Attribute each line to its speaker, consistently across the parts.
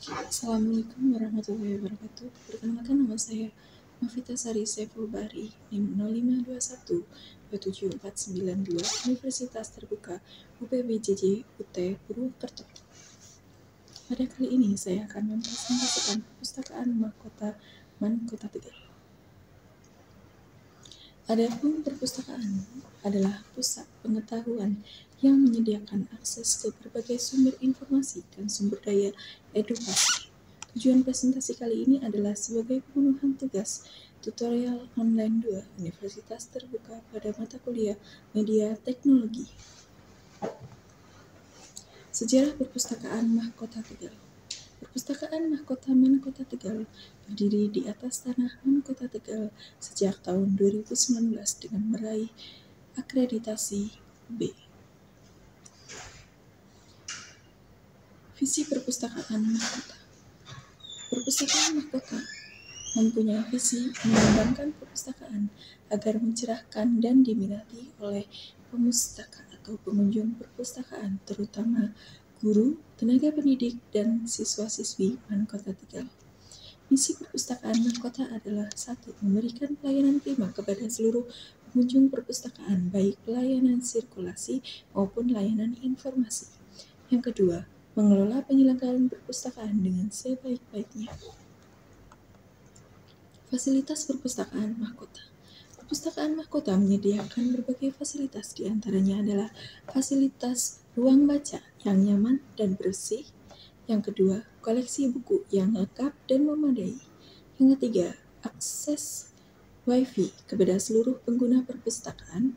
Speaker 1: Assalamualaikum warahmatullahi wabarakatuh. Perkenalkan, nama saya Novita Sari Saiful Bahri, NIM 0521-27492, Universitas Terbuka UPBJJ UT Purwokerto. Pada kali ini saya akan mempresentasikan perpustakaan Mahkota Kota Tegal. Adapun perpustakaan adalah pusat pengetahuan yang menyediakan akses ke berbagai sumber informasi dan sumber daya edukasi. Tujuan presentasi kali ini adalah sebagai pemenuhan tugas tutorial online 2 Universitas Terbuka pada mata kuliah Media Teknologi. Sejarah Perpustakaan Mahkota Tegal. Perpustakaan Mahkota Kota Tegal berdiri di atas tanah Kota Tegal sejak tahun 2019 dengan meraih akreditasi B. Visi Perpustakaan Mahkota. Perpustakaan Mahkota mempunyai visi mengembangkan perpustakaan agar mencerahkan dan diminati oleh pemustaka atau pengunjung perpustakaan, terutama guru, tenaga pendidik, dan siswa-siswi Kota Tegal. Misi perpustakaan Mahkota adalah 1. Memberikan pelayanan prima kepada seluruh pengunjung perpustakaan, baik pelayanan sirkulasi maupun layanan informasi. Yang kedua, mengelola penyelenggaraan perpustakaan dengan sebaik-baiknya. Fasilitas Perpustakaan Mahkota. Perpustakaan Mahkota menyediakan berbagai fasilitas, di antaranya adalah fasilitas ruang baca yang nyaman dan bersih. Yang kedua, koleksi buku yang lengkap dan memadai. Yang ketiga, akses Wi-Fi kepada seluruh pengguna perpustakaan.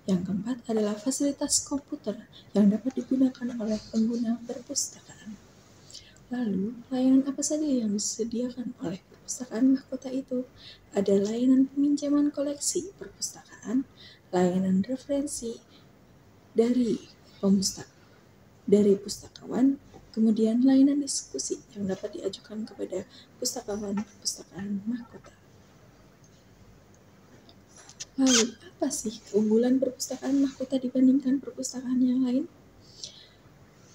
Speaker 1: Yang keempat adalah fasilitas komputer yang dapat digunakan oleh pengguna perpustakaan. Lalu, layanan apa saja yang disediakan oleh perpustakaan Mahkota itu? Ada layanan peminjaman koleksi perpustakaan, layanan referensi dari pustakawan, kemudian layanan diskusi yang dapat diajukan kepada pustakawan perpustakaan Mahkota. Lalu, apa sih keunggulan perpustakaan Mahkota dibandingkan perpustakaan yang lain?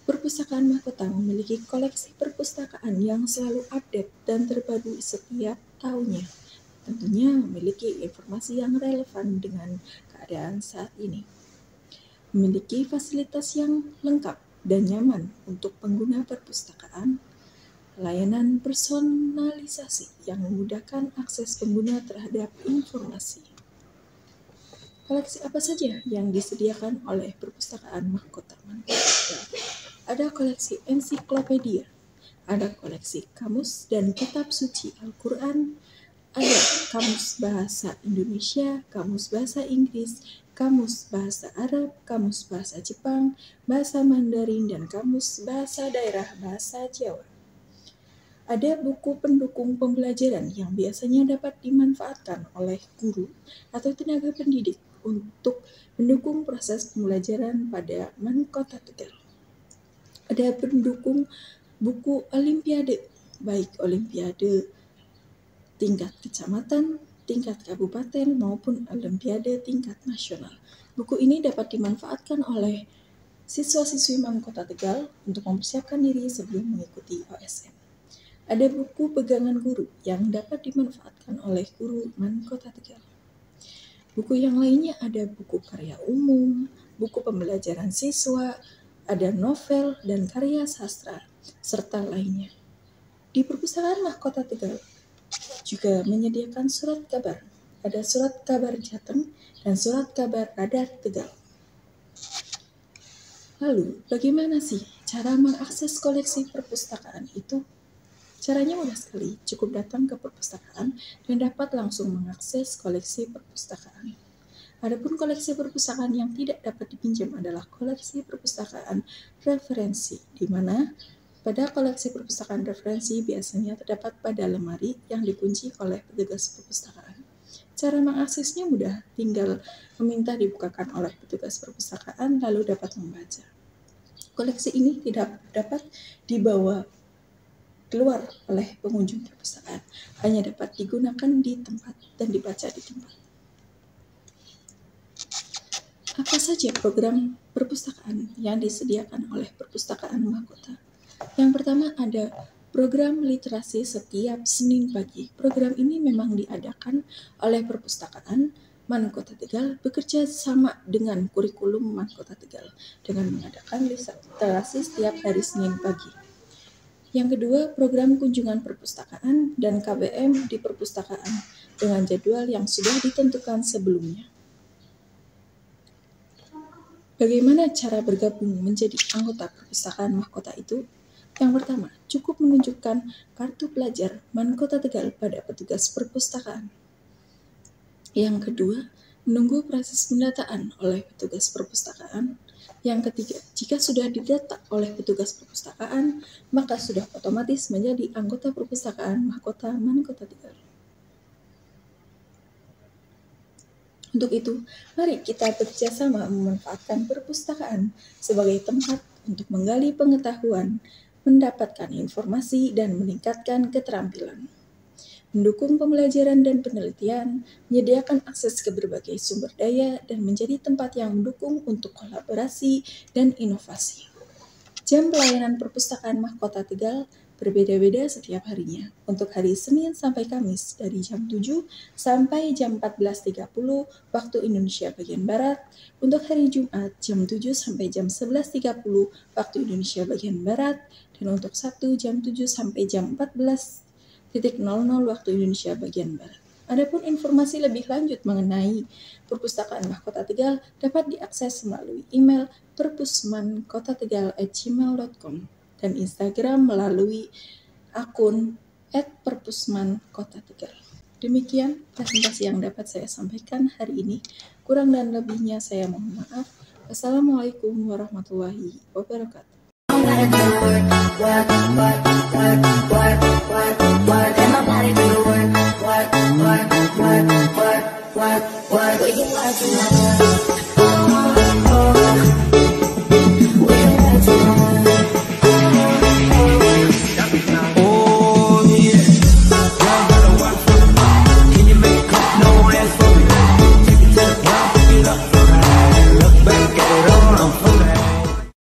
Speaker 1: Perpustakaan Mahkota memiliki koleksi perpustakaan yang selalu update dan terbaru setiap tahunnya. Tentunya memiliki informasi yang relevan dengan keadaan saat ini. Memiliki fasilitas yang lengkap dan nyaman untuk pengguna perpustakaan, layanan personalisasi yang memudahkan akses pengguna terhadap informasi. Koleksi apa saja yang disediakan oleh perpustakaan Mahkota? Ada koleksi ensiklopedia, ada koleksi kamus dan kitab suci Al-Quran, ada kamus bahasa Indonesia, kamus bahasa Inggris, kamus bahasa Arab, kamus bahasa Jepang, bahasa Mandarin, dan kamus bahasa daerah bahasa Jawa. Ada buku pendukung pembelajaran yang biasanya dapat dimanfaatkan oleh guru atau tenaga pendidik untuk mendukung proses pembelajaran pada Kota Tegal. Ada pendukung buku olimpiade, baik olimpiade tingkat kecamatan, tingkat kabupaten, maupun olimpiade tingkat nasional. Buku ini dapat dimanfaatkan oleh siswa-siswi Kota Tegal untuk mempersiapkan diri sebelum mengikuti OSN. Ada buku pegangan guru yang dapat dimanfaatkan oleh guru Kota Tegal. Buku yang lainnya ada buku karya umum, buku pembelajaran siswa, ada novel dan karya sastra, serta lainnya. Di perpustakaan Mahkota Tegal juga menyediakan surat kabar. Ada surat kabar Jateng dan surat kabar Radar Tegal. Lalu, bagaimana sih cara mengakses koleksi perpustakaan itu? Caranya mudah sekali, cukup datang ke perpustakaan dan dapat langsung mengakses koleksi perpustakaan. Adapun koleksi perpustakaan yang tidak dapat dipinjam adalah koleksi perpustakaan referensi, di mana pada koleksi perpustakaan referensi biasanya terdapat pada lemari yang dikunci oleh petugas perpustakaan. Cara mengaksesnya mudah, tinggal meminta dibukakan oleh petugas perpustakaan lalu dapat membaca. Koleksi ini tidak dapat dibawa keluar oleh pengunjung perpustakaan, hanya dapat digunakan di tempat dan dibaca di tempat. Apa saja program perpustakaan yang disediakan oleh perpustakaan Mahkota? Yang pertama ada program literasi setiap Senin pagi. Program ini memang diadakan oleh Perpustakaan MAN Kota Tegal bekerja sama dengan kurikulum MAN Kota Tegal dengan mengadakan literasi setiap hari Senin pagi. Yang kedua, program kunjungan perpustakaan dan KBM di perpustakaan dengan jadwal yang sudah ditentukan sebelumnya. Bagaimana cara bergabung menjadi anggota perpustakaan mahkota itu? Yang pertama, cukup menunjukkan kartu pelajar MAN Kota Tegal pada petugas perpustakaan. Yang kedua, menunggu proses pendataan oleh petugas perpustakaan. Yang ketiga, jika sudah didata oleh petugas perpustakaan, maka sudah otomatis menjadi anggota perpustakaan mahkota MAN Kota Tegal. Untuk itu, mari kita bekerjasama memanfaatkan perpustakaan sebagai tempat untuk menggali pengetahuan, mendapatkan informasi, dan meningkatkan keterampilan. Mendukung pembelajaran dan penelitian, menyediakan akses ke berbagai sumber daya, dan menjadi tempat yang mendukung untuk kolaborasi dan inovasi. Jam pelayanan perpustakaan mahkota Tegal berbeda-beda setiap harinya. Untuk hari Senin sampai Kamis dari jam 7 sampai jam 14.30 waktu Indonesia bagian Barat. Untuk hari Jumat jam 7 sampai jam 11.30 waktu Indonesia bagian Barat. Dan untuk Sabtu jam 7 sampai jam 14.00 waktu Indonesia bagian Barat. Adapun informasi lebih lanjut mengenai Perpustakaan Mahkota Tegal dapat diakses melalui email perpusmankotategal@gmail.com dan Instagram melalui akun @perpusmankotategal. Demikian presentasi yang dapat saya sampaikan hari ini. Kurang dan lebihnya saya mohon maaf. Wassalamualaikum warahmatullahi wabarakatuh. What you like to know?